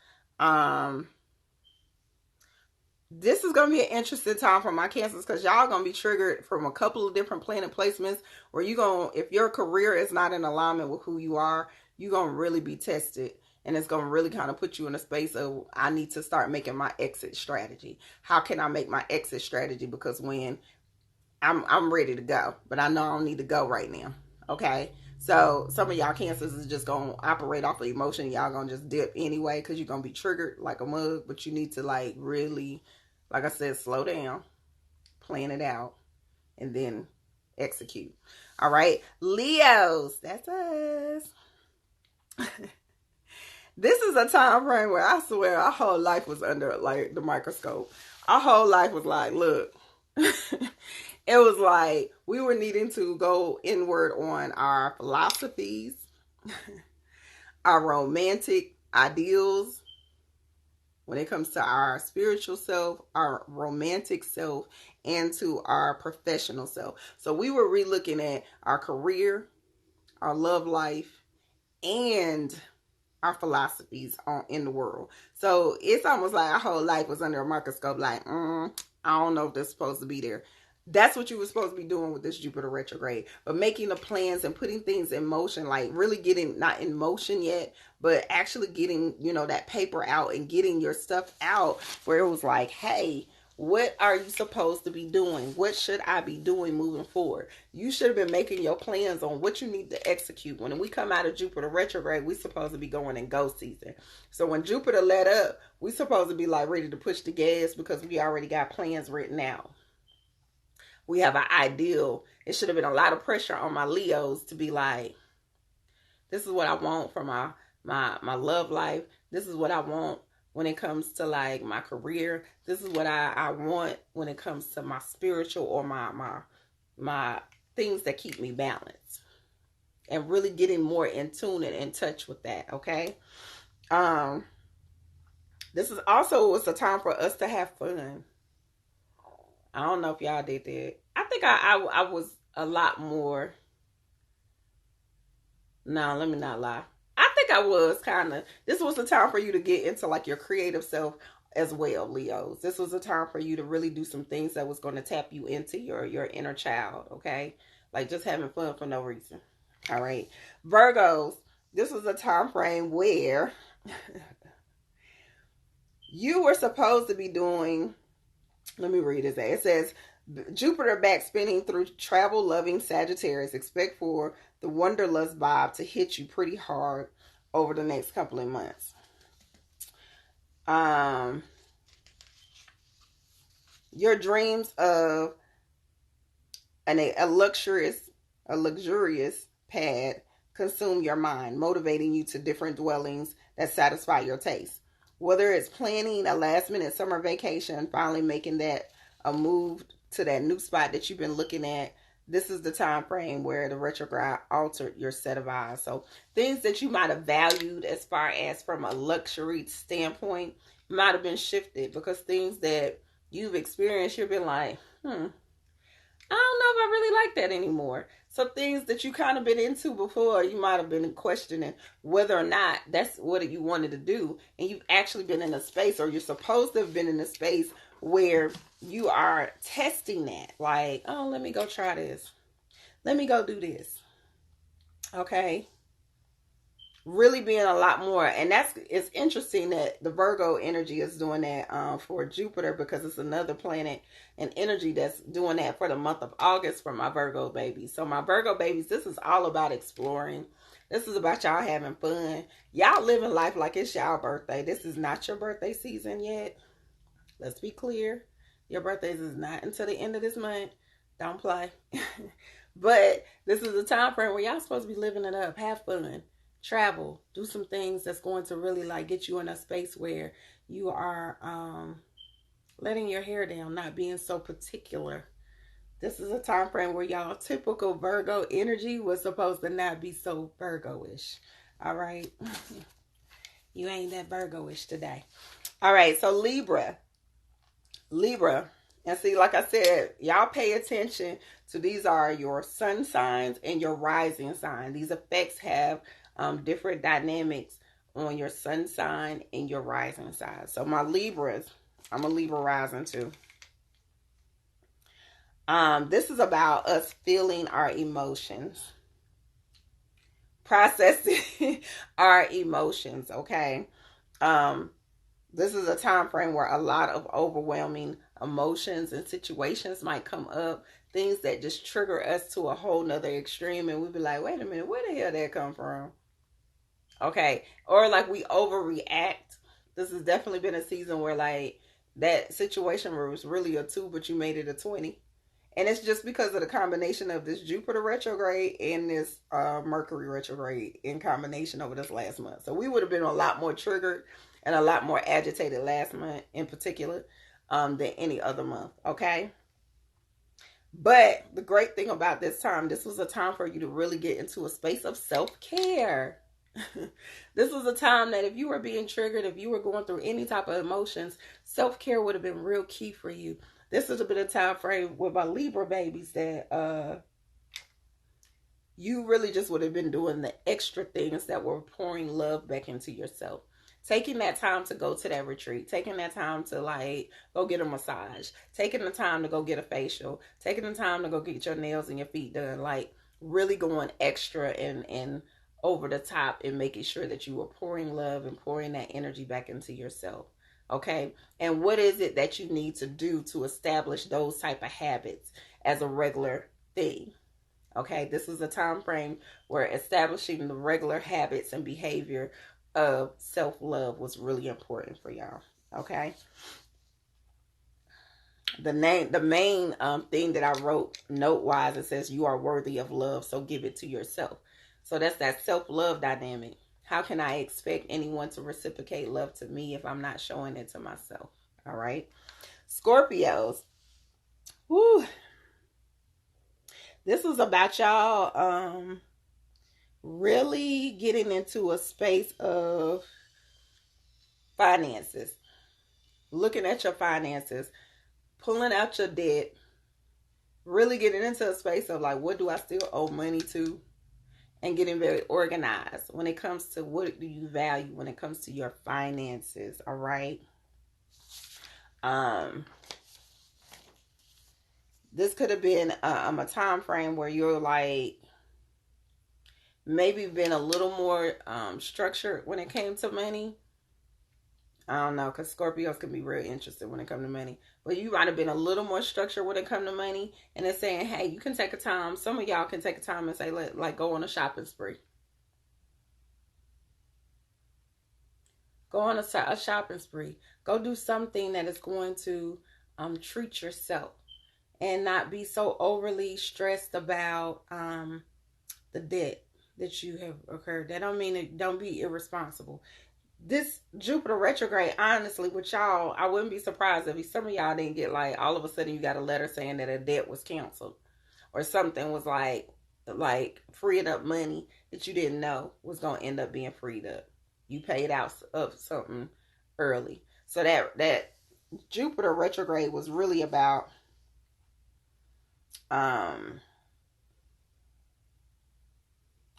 A: This is going to be an interesting time for my Cancers because y'all going to be triggered from a couple of different planet placements where you going to, if your career is not in alignment with who you are, you're going to really be tested. And it's going to really kind of put you in a space of, I need to start making my exit strategy. How can I make my exit strategy? Because when I'm ready to go, but I know I don't need to go right now. Okay. So some of y'all Cancers is just going to operate off of emotion. Y'all going to just dip anyway because you're going to be triggered like a mug, but you need to like really Like I said, slow down, plan it out, and then execute. All right, Leos, that's us. This is a time frame where I swear our whole life was under like the microscope. Our whole life was like, look, it was like we were needing to go inward on our philosophies, our romantic ideals when it comes to our spiritual self, our romantic self, and to our professional self. So we were relooking at our career, our love life, and our philosophies in the world. So it's almost like our whole life was under a microscope, like, I don't know if this is supposed to be there. That's what you were supposed to be doing with this Jupiter retrograde, but making the plans and putting things in motion, like really getting, not in motion yet, but actually getting, that paper out and getting your stuff out where it was like, hey, what are you supposed to be doing? What should I be doing moving forward? You should have been making your plans on what you need to execute. When we come out of Jupiter retrograde, we're supposed to be going in go season. So when Jupiter let up, we're supposed to be like ready to push the gas because we already got plans written out. We have an ideal. It should have been a lot of pressure on my Leos to be like, this is what I want for my love life. This is what I want when it comes to like my career. This is what I want when it comes to my spiritual or my things that keep me balanced. And really getting more in tune and in touch with that, okay? This is also was a time for us to have fun. I don't know if y'all did that. I think I was a lot more. No, let me not lie. I think I was kind of. This was a time for you to get into like your creative self as well, Leos. This was a time for you to really do some things that was going to tap you into your inner child, okay? Like just having fun for no reason. All right. Virgos, this was a time frame where you were supposed to be doing. Let me read it. It says, Jupiter back spinning through travel-loving Sagittarius. Expect for the wanderlust vibe to hit you pretty hard over the next couple of months. Your dreams of a luxurious pad consume your mind, motivating you to different dwellings that satisfy your taste. Whether it's planning a last-minute summer vacation, finally making that a move to that new spot that you've been looking at, this is the time frame where the retrograde altered your set of eyes. So things that you might have valued as far as from a luxury standpoint might have been shifted because things that you've experienced, you've been like, I don't know if I really like that anymore. So things that you kind of been into before, you might have been questioning whether or not that's what you wanted to do. And you've actually been in a space, or you're supposed to have been in a space where you are testing that. Like, oh, let me go try this. Let me go do this. Okay. Really being a lot more. And it's interesting that the Virgo energy is doing that for Jupiter, because it's another planet and energy that's doing that for the month of August for my Virgo babies. So my Virgo babies, this is all about exploring. This is about y'all having fun. Y'all living life like it's y'all birthday. This is not your birthday season yet. Let's be clear. Your birthdays is not until the end of this month. Don't play. But this is a time frame where y'all supposed to be living it up. Have fun. Travel, do some things that's going to really like get you in a space where you are letting your hair down, not being so particular. This is a time frame where y'all typical Virgo energy was supposed to not be so Virgo-ish. All right. You ain't that Virgo-ish today. All right. So Libra. And see, like I said, y'all pay attention to these are your sun signs and your rising sign. These effects have different dynamics on your sun sign and your rising sign. So my Libras, I'm a Libra rising too. This is about us feeling our emotions, processing our emotions. Okay. This is a time frame where a lot of overwhelming emotions and situations might come up. Things that just trigger us to a whole nother extreme. And we'll be like, wait a minute, where the hell did that come from? Okay. Or like we overreact. This has definitely been a season where like that situation was really a 2, but you made it a 20. And it's just because of the combination of this Jupiter retrograde and this Mercury retrograde in combination over this last month. So we would have been a lot more triggered and a lot more agitated last month in particular than any other month. Okay. But the great thing about this time, this was a time for you to really get into a space of self-care. This was a time that if you were being triggered, if you were going through any type of emotions, self-care would have been real key for you. This is a bit of time frame with my Libra babies that you really just would have been doing the extra things that were pouring love back into yourself. Taking that time to go to that retreat, taking that time to like go get a massage, taking the time to go get a facial, taking the time to go get your nails and your feet done, like really going extra and over the top and making sure that you were pouring love and pouring that energy back into yourself. Okay. And what is it that you need to do to establish those type of habits as a regular thing? Okay. This is a time frame where establishing the regular habits and behavior of self-love was really important for y'all. Okay. The main thing that I wrote note wise, it says you are worthy of love, so give it to yourself. So that's that self-love dynamic. How can I expect anyone to reciprocate love to me if I'm not showing it to myself? All right. Scorpios. Woo. This is about y'all really getting into a space of finances. Looking at your finances, pulling out your debt, really getting into a space of like, what do I still owe money to? And getting very organized when it comes to what do you value when it comes to your finances. All right. This could have been a time frame where you're like maybe been a little more structured when it came to money. I don't know, because Scorpios can be very interested when it comes to money. But you might have been a little more structured when it comes to money. And it's saying, hey, you can take a time. Some of y'all can take a time and say, like, go on a shopping spree. Go on a shopping spree. Go do something that is going to treat yourself. And not be so overly stressed about the debt that you have occurred. That don't mean it, don't be irresponsible. This Jupiter retrograde, honestly, with y'all, I wouldn't be surprised if some of y'all didn't get like all of a sudden you got a letter saying that a debt was canceled or something was like freeing up money that you didn't know was going to end up being freed up. You paid out of something early. So that Jupiter retrograde was really about all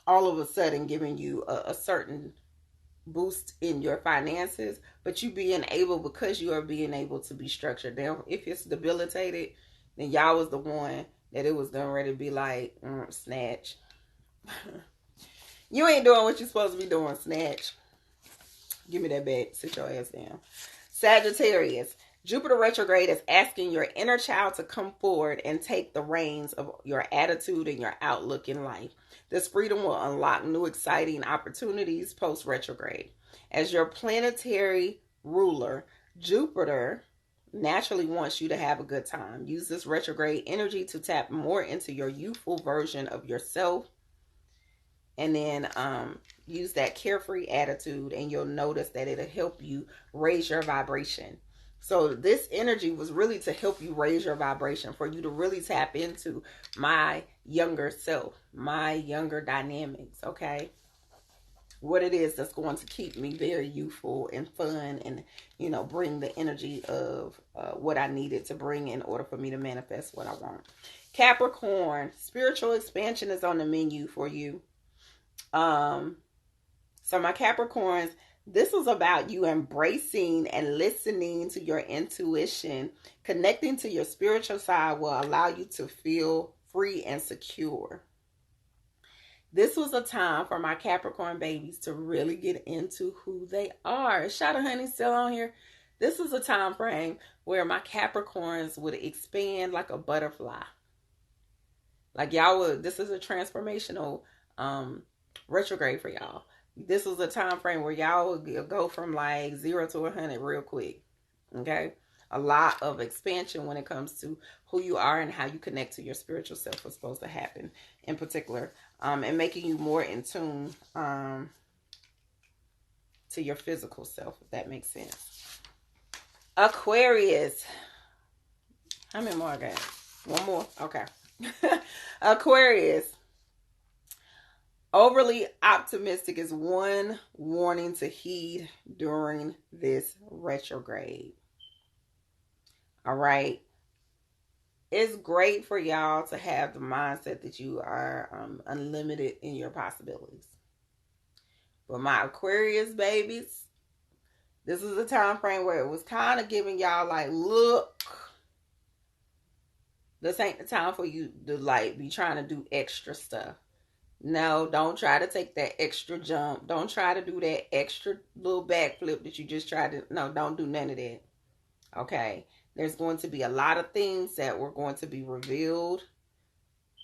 A: of a sudden giving you a certain boost in your finances, but you being able, because you are being able to be structured. Now, if it's debilitated, then y'all was the one that it was done ready to be like, snatch. You ain't doing what you're supposed to be doing, snatch. Give me that bag, sit your ass down. Sagittarius. Jupiter retrograde is asking your inner child to come forward and take the reins of your attitude and your outlook in life. This freedom will unlock new exciting opportunities post retrograde. As your planetary ruler, Jupiter naturally wants you to have a good time. Use this retrograde energy to tap more into your youthful version of yourself. And then use that carefree attitude, and you'll notice that it'll help you raise your vibration. So this energy was really to help you raise your vibration, for you to really tap into my younger self, my younger dynamics, okay? What it is that's going to keep me very youthful and fun and, you know, bring the energy of what I needed to bring in order for me to manifest what I want. Capricorn, spiritual expansion is on the menu for you. So my Capricorns, this is about you embracing and listening to your intuition. Connecting to your spiritual side will allow you to feel free and secure. This was a time for my Capricorn babies to really get into who they are. Is Shot of Honey still on here? This is a time frame where my Capricorns would expand like a butterfly. Like y'all would, this is a transformational retrograde for y'all. This is a time frame where y'all will go from like 0 to 100 real quick. Okay. a lot of expansion when it comes to who you are and how you connect to your spiritual self was supposed to happen in particular, and making you more in tune to your physical self, if that makes sense. Aquarius. How many more I got? One more? Okay. Aquarius. Overly optimistic is one warning to heed during this retrograde. All right. It's great for y'all to have the mindset that you are unlimited in your possibilities. But my Aquarius babies, this is a time frame where it was kind of giving y'all like, look, this ain't the time for you to like be trying to do extra stuff. No, don't try to take that extra jump. Don't try to do that extra little backflip that you just tried to. No, don't do none of that. Okay. There's going to be a lot of things that were going to be revealed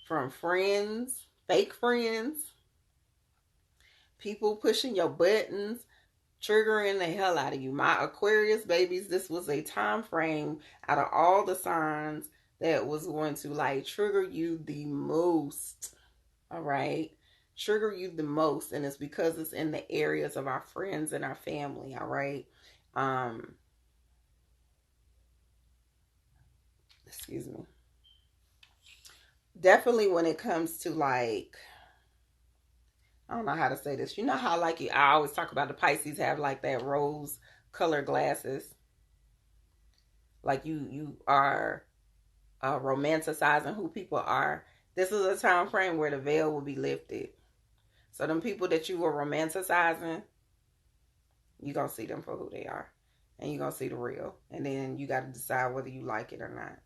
A: from friends, fake friends, people pushing your buttons, triggering the hell out of you. My Aquarius babies, this was a time frame out of all the signs that was going to like trigger you the most. All right. Trigger you the most. And it's because it's in the areas of our friends and our family. All right. Excuse me. Definitely when it comes to like, I don't know how to say this. You know how like I always talk about the Pisces have like that rose color glasses. Like you are romanticizing who people are. This is a time frame where the veil will be lifted. So them people that you were romanticizing, you're going to see them for who they are. And you're going to see the real. And then you got to decide whether you like it or not.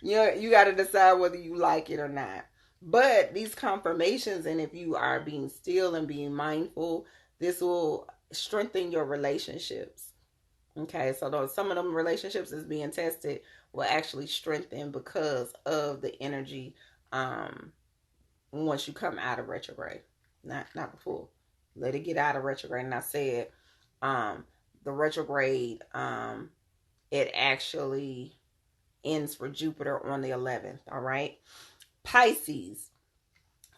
A: You got to decide whether you like it or not. But these confirmations, and if you are being still and being mindful, this will strengthen your relationships. Okay, so some of them relationships is being tested will actually strengthen because of the energy once you come out of retrograde. Not before. Let it get out of retrograde. And I said the retrograde it actually ends for Jupiter on the 11th. All right. Pisces.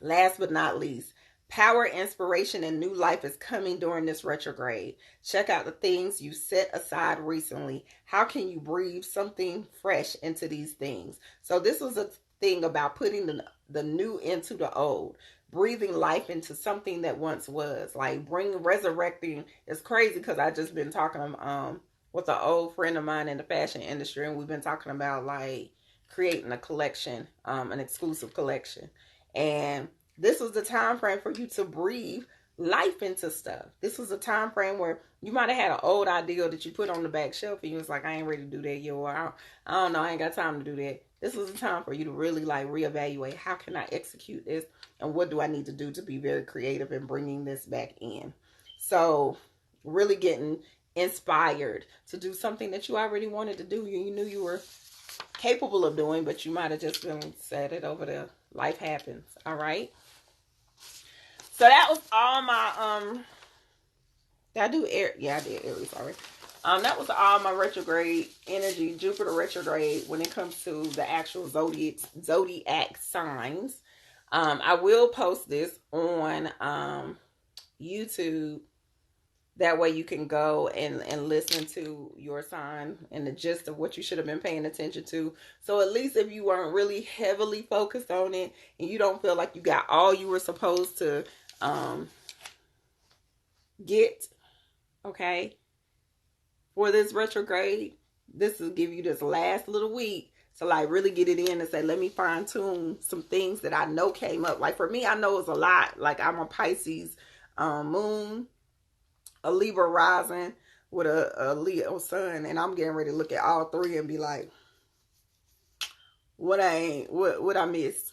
A: Last but not least, power, inspiration, and new life is coming during this retrograde. Check out the things you set aside recently. How can you breathe something fresh into these things? So this was a thing about putting the new into the old. Breathing life into something that once was. Like resurrecting. It's crazy because I just been talking with an old friend of mine in the fashion industry, and we've been talking about like creating a collection, an exclusive collection. And this was the time frame for you to breathe life into stuff. This was a time frame where you might have had an old ideal that you put on the back shelf and you was like, I ain't ready to do that yet, or I don't know, I ain't got time to do that. This was a time for you to really like reevaluate, how can I execute this and what do I need to do to be very creative in bringing this back in. So really getting inspired to do something that you already wanted to do. You knew you were capable of doing, but you might have just been set it over there. Life happens. All right. So that was all my did I do air? Yeah, I did Aries. Sorry. That was all my retrograde energy, Jupiter retrograde when it comes to the actual zodiac signs. I will post this on YouTube. That way you can go and listen to your sign and the gist of what you should have been paying attention to. So at least if you weren't really heavily focused on it and you don't feel like you got all you were supposed to get, okay, for this retrograde, this will give you this last little week to like really get it in and say, let me fine tune some things that I know came up. Like for me, I know it's a lot. Like I'm a Pisces moon, a Libra rising with a Leo sun, and I'm getting ready to look at all three and be like, what I missed.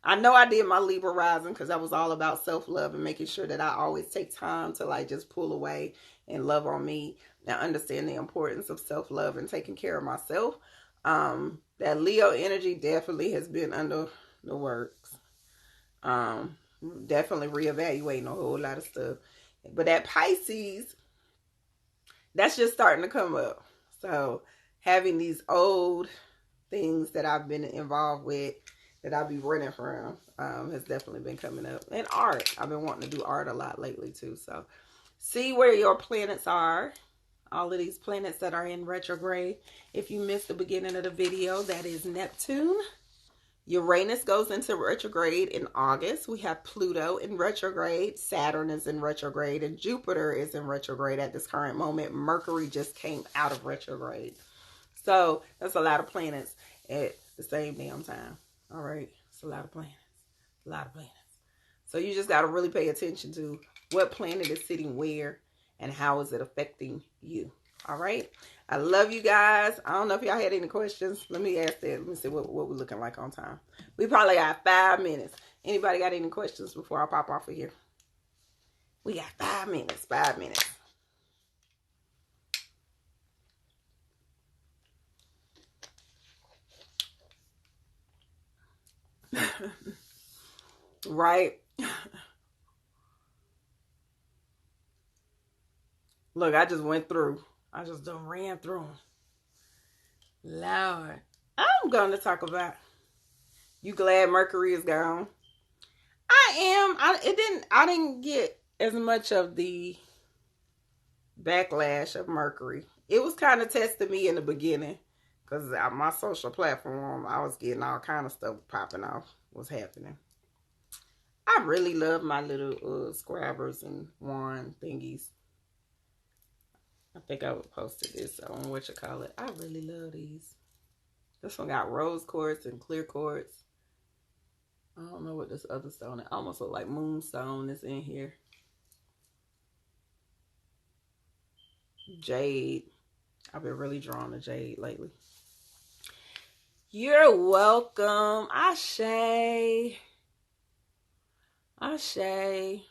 A: I know I did my Libra rising because that was all about self-love and making sure that I always take time to like just pull away and love on me and understand the importance of self-love and taking care of myself. That Leo energy definitely has been under the works. Definitely reevaluating a whole lot of stuff. But that Pisces, that's just starting to come up. So having these old things that I've been involved with that I'll be running from has definitely been coming up. And art. I've been wanting to do art a lot lately too. So see where your planets are. All of these planets that are in retrograde. If you missed the beginning of the video, that is Neptune. Uranus goes into retrograde in August. We have Pluto in retrograde. Saturn is in retrograde. And Jupiter is in retrograde at this current moment. Mercury just came out of retrograde. So that's a lot of planets at the same damn time. All right. It's a lot of planets. A lot of planets. So you just got to really pay attention to what planet is sitting where and how is it affecting you. All right. I love you guys. I don't know if y'all had any questions. Let me ask that. Let me see what we're looking like on time. We probably got 5 minutes. Anybody got any questions before I pop off of here? We got 5 minutes. 5 minutes. Right. Look, I just went through. I just done ran through them. Lord. I'm going to talk about, you glad Mercury is gone? I am. I didn't get as much of the backlash of Mercury. It was kind of testing me in the beginning because my social platform, I was getting all kind of stuff popping off. Was happening. I really love my little scrabbers and wand thingies. I think I would posted this on what you call it. I really love these. This one got rose quartz and clear quartz. I don't know what this other stone is. Almost look like moonstone is in here. Jade. I've been really drawn to jade lately. You're welcome. Ashe. Ashe.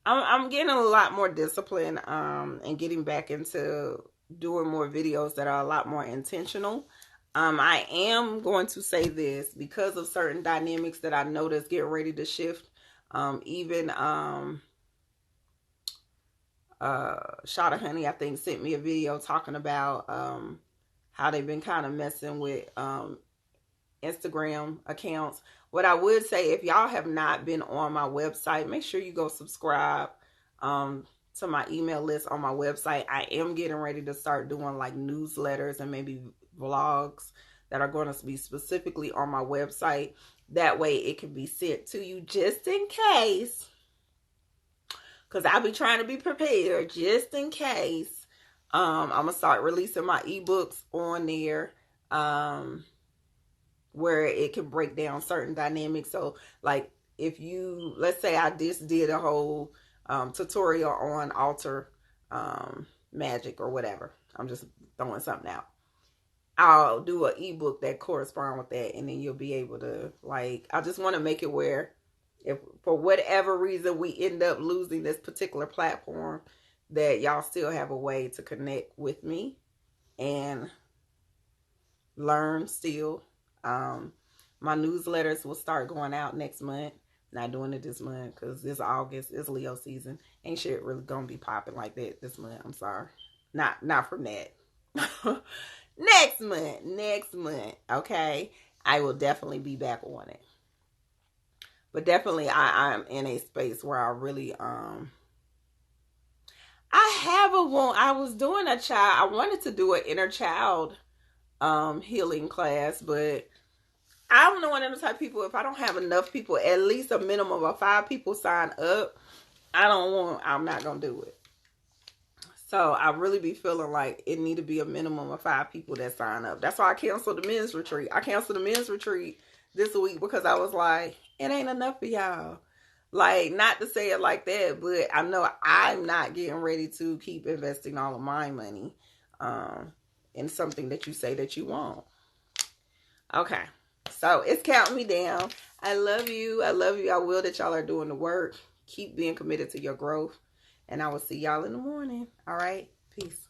A: I'm getting a lot more discipline and getting back into doing more videos that are a lot more intentional. I am going to say this because of certain dynamics that I noticed getting ready to shift. Even Shot of Honey, I think, sent me a video talking about how they've been kind of messing with Instagram accounts. What I would say, if y'all have not been on my website, make sure you go subscribe to my email list on my website. I am getting ready to start doing like newsletters and maybe vlogs that are going to be specifically on my website. That way it can be sent to you just in case. Because I'll be trying to be prepared just in case. I'm going to start releasing my ebooks on there. Where it can break down certain dynamics. So like if you, let's say I just did a whole tutorial on altar magic or whatever. I'm just throwing something out. I'll do an ebook that corresponds with that, and then you'll be able to, like, I just want to make it where if for whatever reason we end up losing this particular platform, that y'all still have a way to connect with me and learn still. My newsletters will start going out next month. Not doing it this month because this August is Leo season. Ain't shit really gonna be popping like that this month. I'm sorry. Not from that. Next month. Okay. I will definitely be back on it. But definitely I'm in a space where I really I have a one. I was doing a child. I wanted to do an inner child healing class, but I'm one of the type of people, if I don't have enough people, at least a minimum of 5 people sign up, I'm not going to do it. So I really be feeling like it need to be a minimum of 5 people that sign up. That's why I canceled the men's retreat. I canceled the men's retreat this week because I was like, it ain't enough for y'all. Like, not to say it like that, but I know I'm not getting ready to keep investing all of my money in something that you say that you want. Okay. So it's counting me down. I love you. I love you. I will that y'all are doing the work. Keep being committed to your growth. And I will see y'all in the morning. All right. Peace.